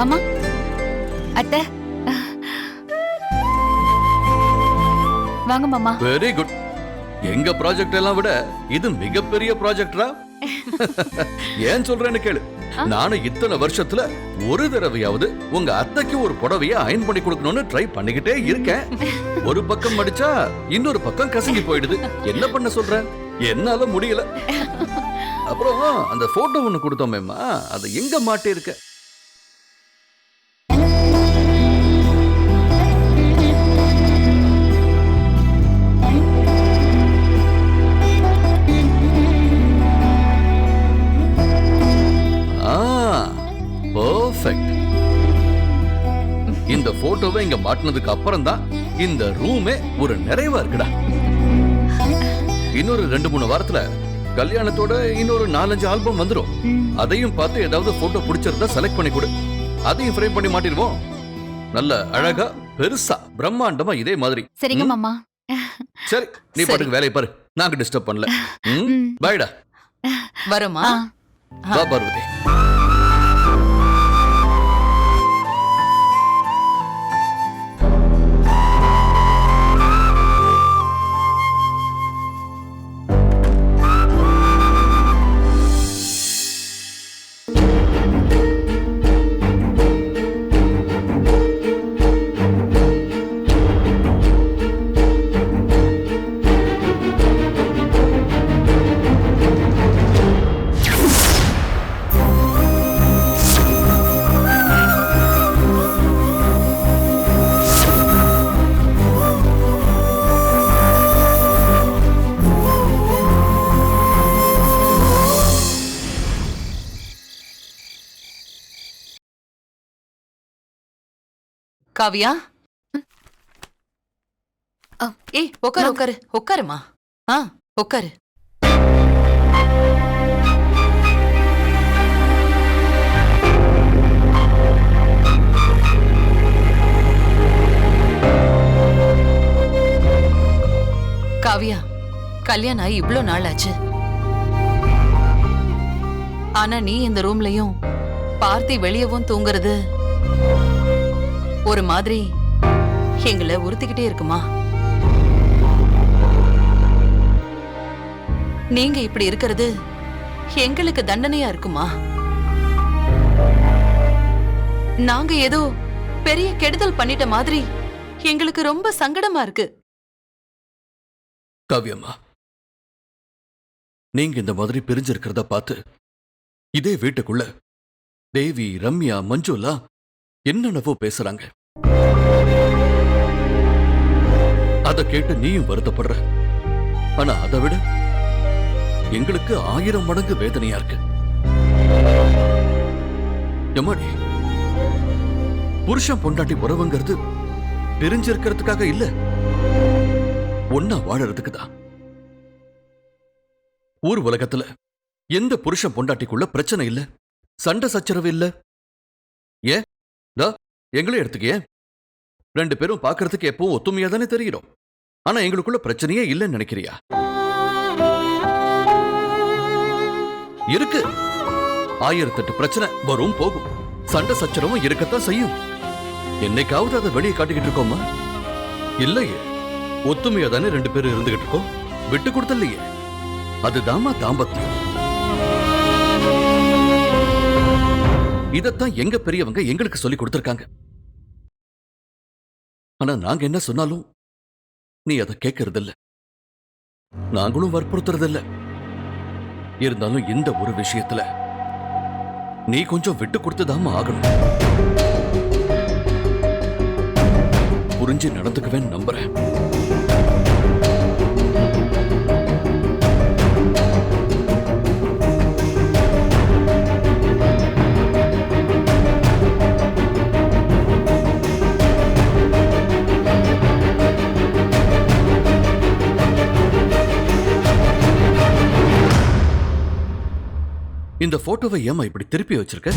மாமா அத்தை வாங்க மாமா. Very good. எங்க ப்ராஜெக்ட் எல்லாம் விட இது மிகப்பெரிய ப்ராஜெக்டா? ஏன் சொல்றேன்னு கேளு. நானும் இத்தனை வருஷத்துல ஒரு தடவையாவது உங்க அத்தைக்கு ஒரு புடவைய அயன் பண்ணி கொடுக்கணும்னு ட்ரை பண்ணிக்கிட்டே இருக்கேன். ஒரு பக்கம் மடிச்சா இன்னொரு பக்கம் கசங்கி போயிடுது. என்ன பண்ண சொல்ற? என்னால முடியல. அப்புறம் அந்த போட்டோ ஒண்ணு கொடுத்தோமேம்மா, அதை எங்க மாட்டி இருக்க? இந்த போட்டோவை இங்க மாட்டினதுக்கு அப்புறம் தான் இந்த ரூமே ஒரு நிறைவா இருக்குடா. இன்னொரு 2-3 வாரத்துல கல்யாணத்தோட இன்னொரு 4-5 ஆல்பம் வந்துரும். அதையும் பார்த்து ஏதாவது போட்டோ பிடிச்சிருந்தா செலக்ட் பண்ணி கொடு. அதையும் ஃப்ரேம் பண்ணி மாட்டிடுவோம். நல்ல அழகா பெருசா பிரம்மாண்டமா இதே மாதிரி. சரிங்க மாமா. சரி, நீ பாட்டுக்கு வேலையை பாரு. நாங்க டிஸ்டர்ப் பண்ணல. பாய்டா. வரமா? வா பார்வதி. காவியா, ஏய் உட்காரு உட்காரு உட்காருமா. உட்காரு. காவியா, கல்யாணம் ஆகி இவ்ளோ நாள் ஆச்சு. ஆனா நீ இந்த ரூம்லயும் பார்த்தி வெளியவும் தூங்குறது ஒரு மாதிரி எங்களை உறுத்திக்கிட்டே இருக்குமா? நீங்க இப்படி இருக்கிறது எங்களுக்கு தண்டனையா இருக்குமா? நாங்க ஏதோ பெரிய கெடுதல் பண்ணிட்ட மாதிரி எங்களுக்கு ரொம்ப சங்கடமா இருக்கு. காவியம்மா, நீங்க இந்த மாதிரி பிரிஞ்சிருக்கிறத பார்த்து இதே வீட்டுக்குள்ள தேவி, ரம்யா, மஞ்சுலா என்னென்னவோ பேசுறாங்க. அத கேட்டு நீயும் வருத்தப்படுற. ஆனா அதை விட எங்களுக்கு 1000 மடங்கு வேதனையா இருக்கு. எம்மாடி, புருஷன் பொண்டாட்டி உறவுங்கிறது பிரிஞ்சிருக்கிறதுக்காக இல்ல, ஒன்னா வாழறதுக்கு தான். ஊர் உலகத்துல எந்த புருஷன் பொண்டாட்டிக்குள்ள பிரச்சனை இல்ல, சண்டை சச்சரவு இல்ல. ஏன் எங்களே எடுத்துக்க. 2 பேரும் பாக்குறதுக்கு எப்பவும் ஒத்துமையா தானே தெரிகிறோம். ஆனா எங்களுக்குள்ள பிரச்சனையே இல்லைன்னு நினைக்கிறியா? இருக்கு. 1008 பிரச்சனை வரும் போகும். சண்டை சச்சரவும் இருக்கத்தான் செய்யும். என்னைக்காவது அதை வெளியே காட்டிக்கிட்டு இருக்கோமா? இல்லையே. ஒத்துமையா தானே 2 பேரும் இருந்துகிட்டு இருக்கோம். விட்டு கொடுத்தலையே. அதுதாமா தாம்பத்தியம். இதத்தான் எங்க பெரியவங்க எங்களுக்கு சொல்லி கொடுத்திருக்காங்க. ஆனா நாங்க என்ன சொன்னாலும் நீ அதை கேட்கறதில்ல, நாங்களும் வற்புறுத்துறதில்ல. இருந்தாலும் இந்த ஒரு விஷயத்துல நீ கொஞ்சம் விட்டு கொடுத்துதாம ஆகணும். புரிஞ்சு நடந்துக்குவேன்னு நம்புறேன். இந்த போட்டோவை ஏமா இப்படி திருப்பி வச்சிருக்க?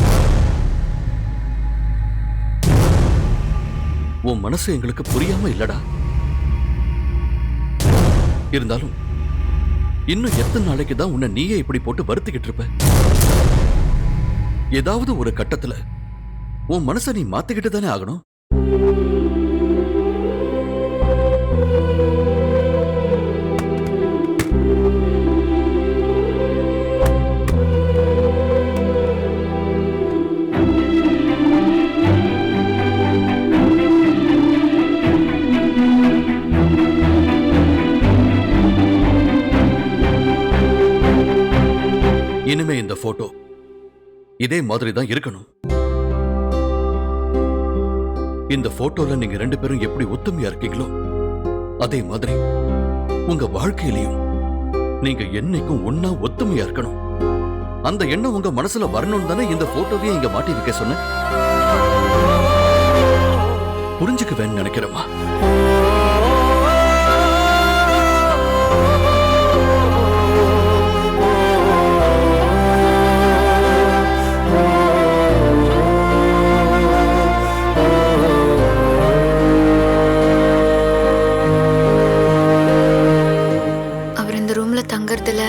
உன் மனசு எங்களுக்கு புரியாம இல்லடா. இருந்தாலும் இன்னும் எத்தனை நாளைக்கு தான் உன்னை நீயே இப்படி போட்டு வருத்திக்கிட்டு இருப்ப? ஏதாவது ஒரு கட்டத்துல உன் மனசை நீ மாத்திக்கிட்டு தானே ஆகணும். இனிமே இந்த போட்டோ இதே மாதிரி தான் இருக்கணும். இந்த போட்டோல நீங்க 2 பேரும் எப்படி ஒத்துமையா இருக்கீங்களோ அதே மாதிரி உங்க வாழ்க்கையிலையும் நீங்க என்னைக்கும் ஒன்னா ஒத்துமையா இருக்கணும். அந்த எண்ணம் உங்க மனசுல வரணும் தானே இந்த போட்டோவையே இங்க மாட்டி வைக்க சொன்ன. புரிஞ்சுக்குவேன்னு நினைக்கிறேம்மா. தங்கறதுல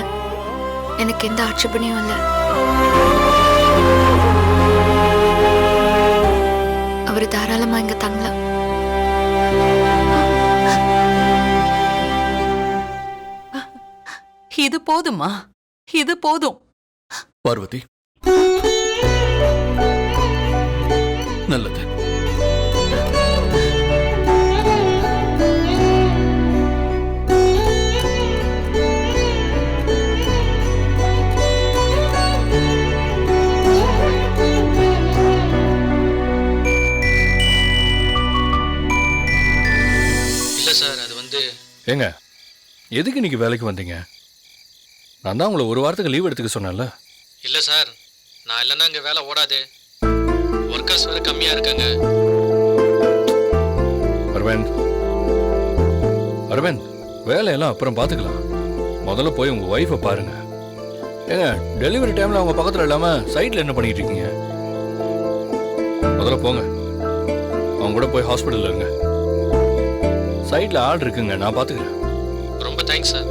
எனக்கு எந்த ஆட்சேபனையும் இல்லை. அவர் தாராளமா இங்க தங்கலாம். இது போதுமா? இது போதும். பார்வதி, நல்லது. ஏங்க, எதுக்கு இன்னைக்கு வேலைக்கு வந்தீங்க? நான் தான் உங்களை ஒரு வாரத்துக்கு லீவ் எடுத்துக்க சொன்னேன்ல. இல்லை சார், நான் இல்லைன்னா இங்கே வேலை ஓடாது. ஒர்க்கர்ஸ் வேறு கம்மியாக இருக்காங்க. அரவிந்த், வேலையெல்லாம் அப்புறம் பார்த்துக்கலாம். முதல்ல போய் உங்கள் ஒய்ஃபை பாருங்க. ஏங்க, டெலிவரி டைமில் அவங்க பக்கத்தில் இல்லாமல் சைட்டில் என்ன பண்ணிட்டு இருக்கீங்க? முதல்ல போங்க, அவங்க கூட போய் ஹாஸ்பிட்டலில் இருங்க. சைட்ல ஆள் இருக்குங்க, நான் பாத்துக்கிறேன். ரொம்ப தேங்க்ஸ் சார்.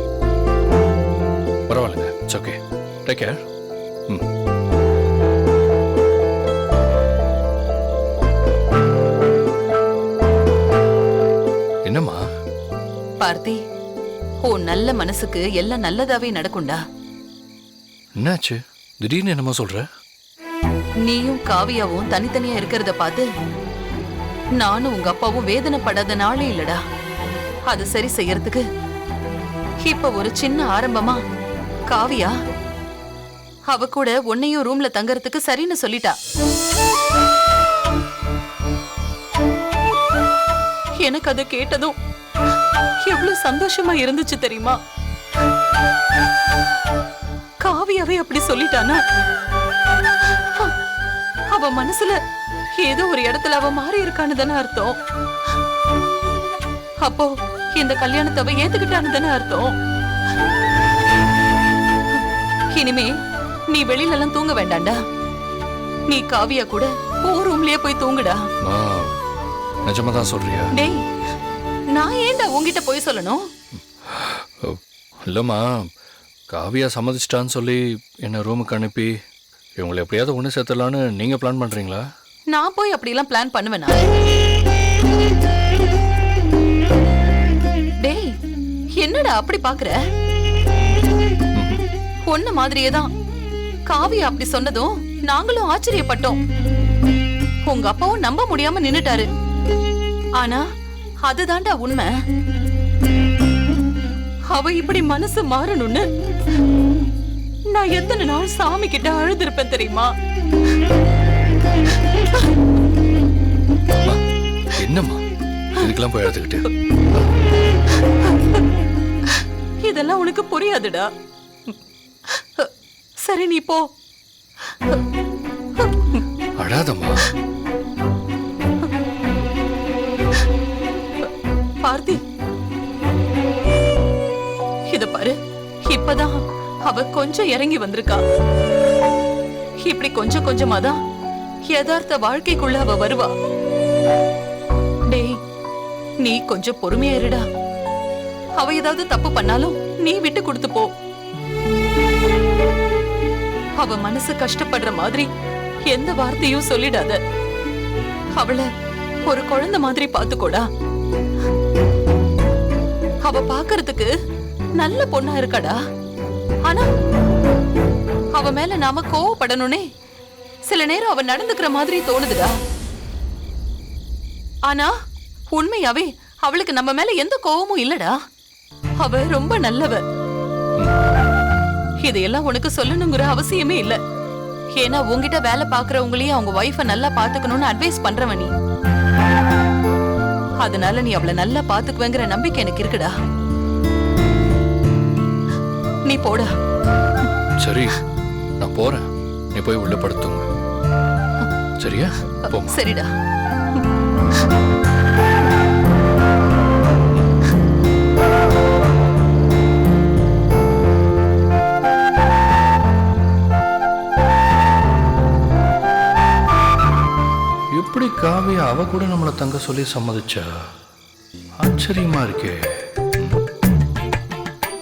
பரவாயில்லைங்க, இட்ஸ் ஓகே. Take care. என்னம்மா? பார்த்தி, ஓ நல்ல மனசுக்கு எல்லாம் நல்லதாவே நடக்கும்டா. என்னாச்சு திடீர்னு என்னமா சொல்ற? நீயும் காவியாவும் தனித்தனியா இருக்கிறத பார்த்து நானும் உங்க அப்பாவும் வேதனைப்படாத நாளே இல்லடா. அது சரி செய்யறதுக்கு இப்ப ஒரு சின்ன ஆரம்பமா காவியா அவ கூட உன்னையும் ரூம்ல தங்கறதுக்கு சரின்னு சொல்லிட்டா. எனக்கு அதை கேட்டதும் எவ்வளவு சந்தோஷமா இருந்துச்சு தெரியுமா? காவியாவே அப்படி சொல்லிட்டானா அவ மனசுல ஏதோ ஒரு இடத்துல அவ மாறி இருக்கான்னு தானே அர்த்தம். அப்போ இந்த கல்யாணத்தை அவ ஏத்துக்கிட்டான்னு தானே அர்த்தம். இனிமே நீ வெளியில எல்லாம் தூங்க வேண்டாண்டா. நீ காவியா கூட உன் ரூம்லயே போய் தூங்குடா. நிஜமாதான் சொல்றியா? டேய், நான் ஏன்டா உன்கிட்ட போய் சொல்லணும்? இல்லம்மா, காவியா சம்மதிச்சிட்டான்னு சொல்லி என்ன ரூமுக்கு அனுப்பி இவங்களை எப்படியாவது ஒன்று சேர்த்துடலான்னு நீங்க பிளான் பண்றீங்களா? நான் போய் அப்படியெல்லாம் பிளான் பண்ணுவேனா? டேய், என்னடா அப்படி பாக்குற? ஒன்ன மாதிரியே தான் காவியா அப்படி சொன்னதும் நாங்களும் ஆச்சரியப்பட்டோம். உங்க அப்பாவும் நம்ப முடியாம நின்னுட்டாரு. ஆனா அதுதான்டா உண்மை. அவ இப்படி மனசு மாறணும்னு நான் எத்தனை நாள் சாமி கிட்ட அழுதுருப்பேன் தெரியுமா? என்னம்மா இதுக்கெல்லாம் போய் அழுதுகிட்டு? இதெல்லாம் உனக்கு புரியாதுடா. சரி, நீ போ. அழாதம்மா. பார்த்தி, இத பாரு, இப்பதான் அவ கொஞ்சம் இறங்கி வந்திருக்கா. இப்படி கொஞ்சம் கொஞ்சமா தான் யதார்த்த வாழ்க்கைக்குள்ள அவ வருவா. டேய், நீ கொஞ்சம் பொறுமையா இருடா. அவ ஏதாவது தப்பு பண்ணாலும் நீ விட்டு கொடுத்து போ. அவ மனசு கஷ்டப்படுற மாதிரி எந்த வார்த்தையும் சொல்லிடாத. அவளை ஒரு குழந்தை மாதிரி பாத்துக்கோடா. அவ பாக்குறதுக்கு நல்ல பொண்ணா இருக்காடா. ஆனா அவ மேல நாம கோவப்படணும்னே சில நேரம் அவ நடந்துக்கிற மாதிரி தோணுதுடா. ஆனா உண்மையாவே அவளுக்கு நம்ம மேல எந்த கோவமும் இல்லடா. அவ ரொம்ப நல்லவ. இதையெல்லாம் உனக்கு சொல்லணுங்கிற அவசியமே இல்ல. ஏன்னா உன்கிட்ட வேலை பாக்குறவங்களையே அவங்க வைஃப நல்லா பாத்துக்கணும்னு அட்வைஸ் பண்றவ நீ. அதனால நீ அவளை நல்லா பாத்துக்குவேங்கிற நம்பிக்கை எனக்கு இருக்குடா. நீ போடா. சரி, நான் போறேன். நீ போய் உள்ள படுத்துங்க. சரியா? போமா. சரிடா. எப்படி காவியா அவ கூட நம்மளை தங்க சொல்லி சம்மதிச்சா? ஆச்சரியமா இருக்கே.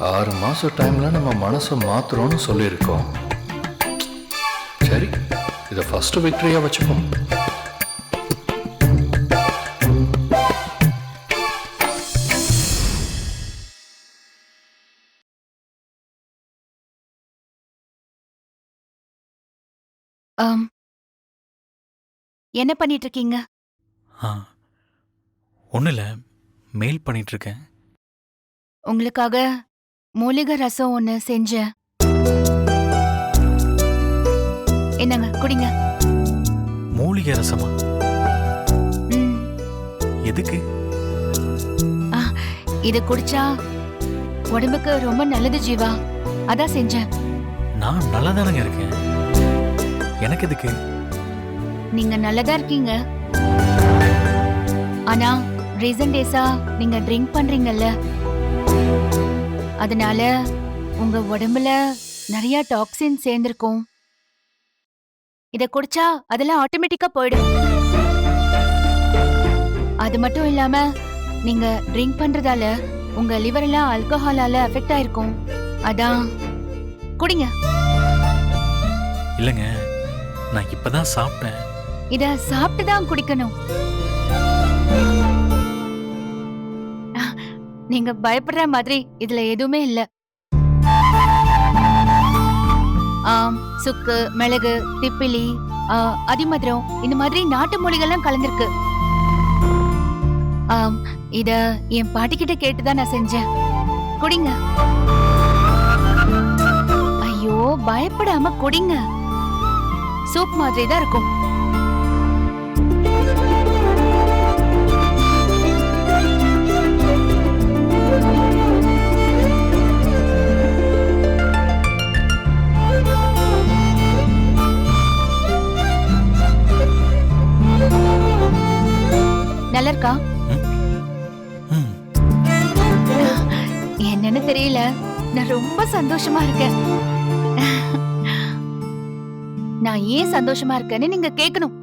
6 மாச டைம்ல நம்ம மனசை மாத்துறோம்னு சொல்லியிருக்கோம். சரி, இதை ஃபர்ஸ்ட் விக்டரியா வச்சுப்போம். என்ன பண்ணிட்டு இருக்கீங்க? ஒன்றும் இல்லை, மெயில் பண்ணிட்டு இருக்கேன். உங்களுக்காக மூலிகை ரசம் ஒன்று செஞ்சேன். என்னங்க, குடிங்க. மூலிகை ரசமா? ம், எதுக்கு? இது குடிச்சா உடம்புக்கு ரொம்ப நல்லது ஜீவா. அதான் செஞ்சேன். நான் நல்லா தானங்க இருக்கேன், எனக்கு எதுக்கு? நீங்க நல்லதா இருக்கீங்க. ஆனா ரீசன்ட் டேஸா நீங்க ட்ரிங்க் பண்றீங்கல்ல, அதனால உங்க உடம்புல நிறைய டாக்ஸின் சேர்ந்திருக்கும். இத குடிச்சா அதெல்லாம் ஆட்டோமேட்டிக்கா போயிடும். அது மட்டும் இல்லாம நீங்க ட்ரிங்க் பண்றதால உங்க லிவர் எல்லாம் ஆல்கஹாலால அஃபெக்ட் ஆயிருக்கும். அதான் குடிங்க. இல்லைங்க, நான் இப்பதான் சாப்பிட்டேன். இத சாப்பிட்டு தான் குடிக்கணும். நீங்க பயப்படுற மாதிரி இதுல எதுவுமே இல்ல. சுக்கு, மிளகு, திப்பிலி, அதிமதுரம், இந்த மாதிரி நாட்டு மூலிகைலாம் கலந்திருக்கு. இத என் பாட்டி கிட்ட கேட்டுதான் நான் செஞ்சேன். குடிங்க. ஐயோ, பயப்படாம குடிங்க. சூப் மாதிரி தான் இருக்கும். நல்லா இருக்கா? என்னன்னு தெரியல, நான் ரொம்ப சந்தோஷமா இருக்கேன். நான் ஏன் சந்தோஷமா இருக்கேன்னு நீங்க கேட்கணும்.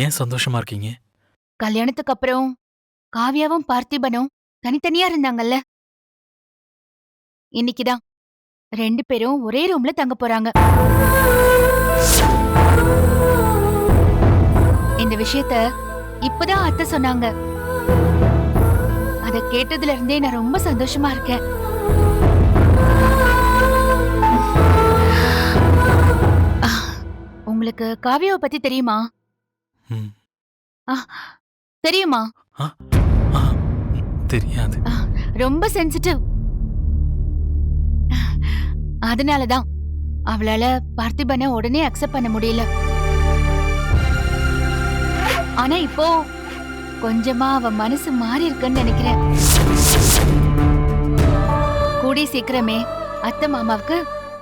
ஏன் சந்தோஷமா இருக்கீங்க? கல்யாணத்துக்கு அப்புறம் காவியாவும் பார்த்திபனும் தனித்தனியா இருந்தாங்கல்ல, இன்னைக்குதான் 2 பேரும் ஒரே ரூம்ல தங்க போறாங்க. இந்த விஷயத்த இப்பதான் அத்தை சொன்னாங்க. அத கேட்டதுல இருந்தே நான் ரொம்ப சந்தோஷமா இருக்கேன். உங்களுக்கு காவியாவை பத்தி தெரியுமா? தெரியுமா? தெரியாது. ரொம்ப சென்சிட்டிவ். அதனாலதான் அவளால பார்த்திபனை உடனே அக்செப்ட் பண்ண முடியல. ஆனா இப்போ கொஞ்சமா அவ மனசு மாறி இருக்குன்னு நினைக்கிறேன். கூடிய சீக்கிரமே அத்தை மாமாவுக்கு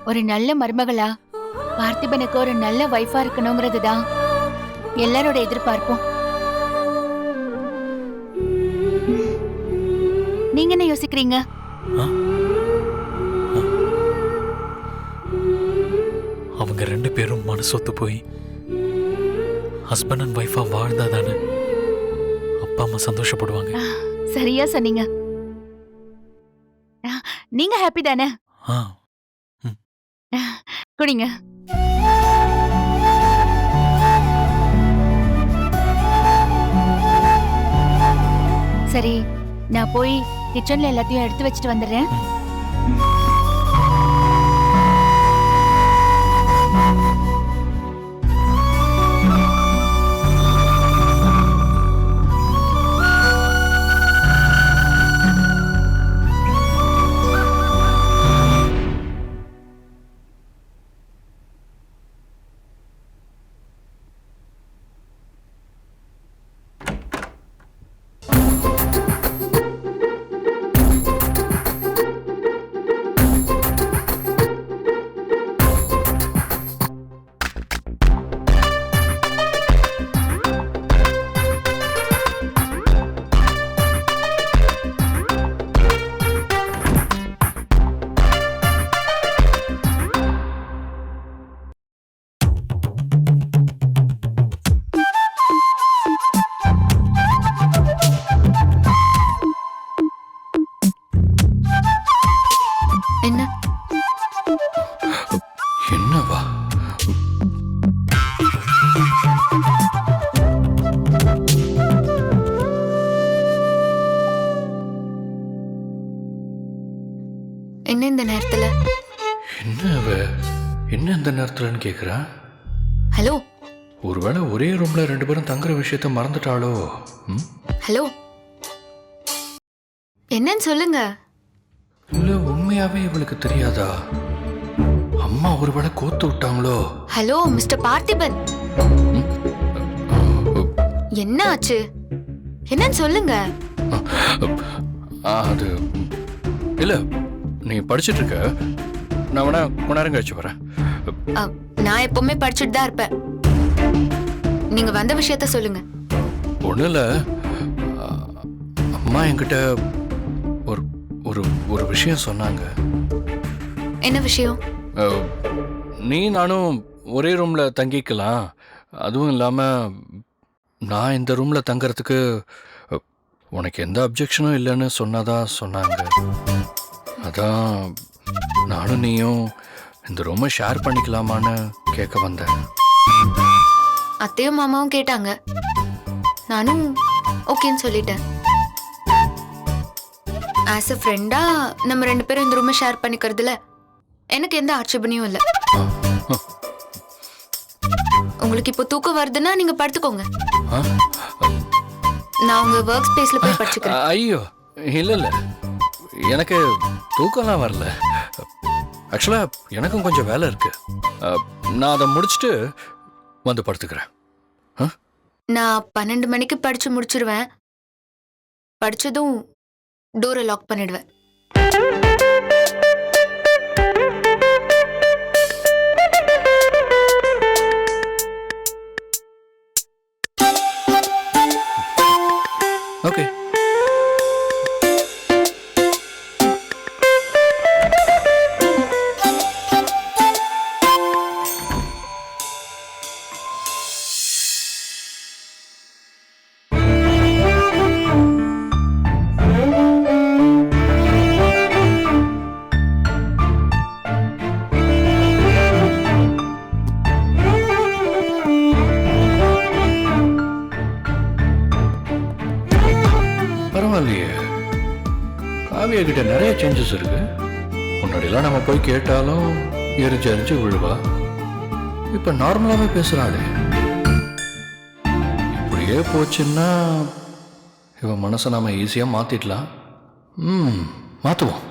ஒரு நல்ல மருமகளா, பார்த்திபனுக்கு ஒரு நல்ல வைஃபா இருக்கணுங்கிறது தான் எல்லாரோட எதிர்பார்ப்பும். நீங்க என்ன யோசிக்கிறீங்க? அவங்க 2 பேரும் மனசொத்து போய் ஹஸ்பண்ட் அண்ட் ஒய்ஃபா வாழ்ந்தா தானே அப்பா அம்மா சந்தோஷப்படுவாங்க. சரியா சொன்னீங்க. நீங்க ஹாப்பி தானே? குடிங்க. நான் போய் கிச்சன்ல எல்லாத்தையும் எடுத்து வச்சுட்டு வந்துடுறேன். என்ன என்னவா? என்ன இந்த நேரத்துல? என்ன இந்த நேரத்துலன்னு கேக்குறா? ஹலோ ஒருவேளை ஒரே ரூம்ல 2 பேரும் தங்குற விஷயத்த மறந்துட்டாளோ? ஹலோ, என்னன்னு சொல்லுங்க. இல்ல உண்மையாவே இவளுக்கு தெரியாதா? அம்மா ஒருவேளை கோத்து விட்டாங்களோ? ஹலோ மிஸ்டர் பார்த்திபன், என்ன ஆச்சு? என்னன்னு சொல்லுங்க. அது இல்ல, நீ படிச்சிட்டு இருக்க, நான் வேணா கொஞ்ச நேரம் கழிச்சு வரேன். நான் எப்பவுமே படிச்சுட்டு தான் இருப்பேன். நீங்க வந்த விஷயத்த சொல்லுங்க. ஒண்ணு இல்ல, அம்மா என்கிட்ட ஒரு ஒரு ஒரு விஷயம் சொன்னாங்க. என்ன விஷயம்? நீ நானும் ஒரே ரூம்ல தங்கிக்கலாம், அதுவும் இல்லாம நான் இந்த ரூம்ல தங்கறதுக்கு உனக்கு எந்த அப்ஜெக்ஷனும் இல்லைன்னு சொன்னாங்க. அதான் நானும் நீயும் இந்த ரூமை ஷேர் பண்ணிக்கலாமான்னு கேட்க வந்தேன். அத்தையும் மாமாவும் கேட்டாங்க, நானும் ஓகேன்னு சொல்லிட்டேன். ஆஸ் அ ஃப்ரெண்டா நம்ம 2 பேரும் இந்த ரூமை ஷேர் பண்ணிக்கிறதுல எனக்கு எந்த ஆட்சேபனையும் இல்லை. உங்களுக்கு இப்போ தூக்கம் வருதுன்னா நீங்க படுத்துக்கோங்க. நான் உங்க ஒர்க் ஸ்பேஸ்ல போய் படிச்சுக்கிறேன். ஐயோ இல்ல, எனக்கு தூக்கம்லாம் வரல. ஆக்சுவலா எனக்கும் கொஞ்சம் வேலை இருக்கு, நான் அதை முடிச்சுட்டு வந்து படுத்துக்கிறேன். நான் 12 மணிக்கு படிச்சு முடிச்சிருவேன். படிச்சதும் டோரை லாக் பண்ணிடுவேன். ஓகே. பரவாயில்லையே, காவியா கிட்ட நிறைய சேஞ்சஸ் இருக்கு. முன்னாடிலாம் நம்ம போய் கேட்டாலும் எரிஞ்சு விழுவா. இப்ப நார்மலாவே பேசுறாளே. இப்படியே போச்சுன்னா இவன் மனசை நாம ஈஸியா மாத்திடலாம். மாத்துவோம்.